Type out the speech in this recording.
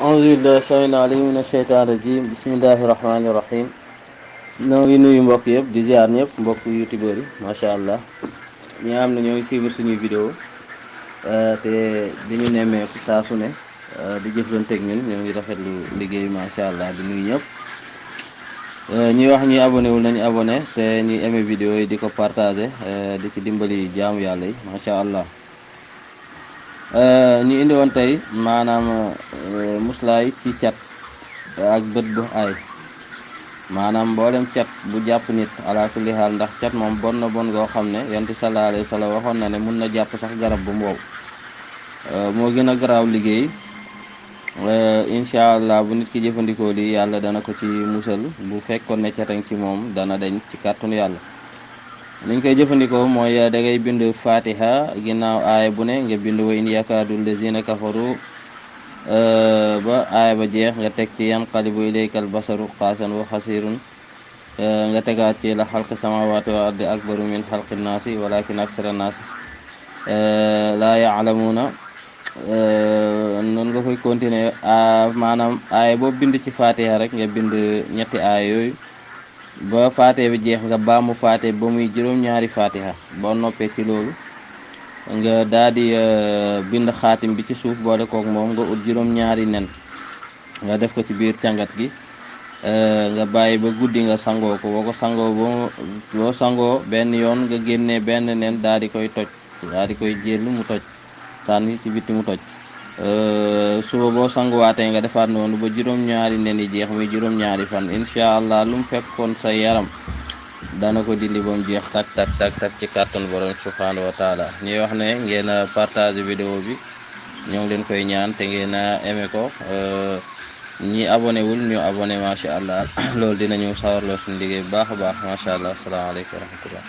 auzu billahi samil alim min asheytaan rajim bismillahi rahmani rahim. ñoo ngi nuyu mbokk yëpp di ziar ñëpp mbokk youtubeur yi macha allah ñi nga xam ne ñoo ngi suivre suñuy vidéo te di ñu nemmeeku saa su ne di jëflanteeg ñun ñoo ngi rafetlu liggéey macha allah di nuyu ñëpp ñuy wax ñi abonné wul nañu abonné te ñuy aimé vidéo yi di ko partagé di ci dimbali jaamu yàlla yi macha allah. ñu indi woon tey maanaam muslaay ci cat ak bët bu aay maanaam mboolem cat bu jàpp nit ala kulli xaal ndax cat moom bon na bon goo xam ne yonent sallallahu alayhi wa sallam waxoon na ne mun na jàpp sax garab bu mu wow moo gën a garaaw liggéey incha allah bu nit ki jëfandikoo lii yàlla dana ko ci musal bu fekkoon ne cataŋ ci moom dana dañ ci kàttanu yàlla. niñ koy jëfandikoo mooy da ngay bind fatiha ginnaaw aaya bu ne nga bind wa in yakaadu lazina kafaru ba aaya ba jeex nga teg ci yanqalibu ilaykal basaru xaasan wa xasirun nga tegaat ci la xalqi samawati wa ardi akbaru min xalqi naasi walakin aksara naasi laa yaalamuuna noonu nga koy continuer maanaam aaya boo bind ci fatiha rek nga bind ñetti aaya yooyu ba faate bi jeex nga baamu faate ba muy juróom-ñaari fatiha boo noppee ci loolu nga daal di bind xaatim bi ci suuf boole kook moom nga ut juróom-ñaari nen nga def ko ci biir càngat gi nga bàyyi ba guddi nga sangoo ko boo ko sangoo boo sangoo benn yoon nga génnee benn nen daal di koy toj daal di koy jël mu toj sànni ci bitti mu toj suba boo sanguwaatee nga defaat noonu ba juróom-ñaari nen yi jeex muy juróom-ñaari fan incha allah lu mu fekkoon sa yaram dana ko dindi ba mu jeex tak tak tak tak ci kàttan borom subhanahu wa taala. ñuy wax ne ngeen a partage vidéo bi ñoo ngi leen koy ñaan te ngeen a aimé ko ñi abonné wul ñu abonné macha allah loolu dina ñëw sawarloo suñu liggéey bu baax a baax macha allah asalaamaaleykum wa rahmatullah.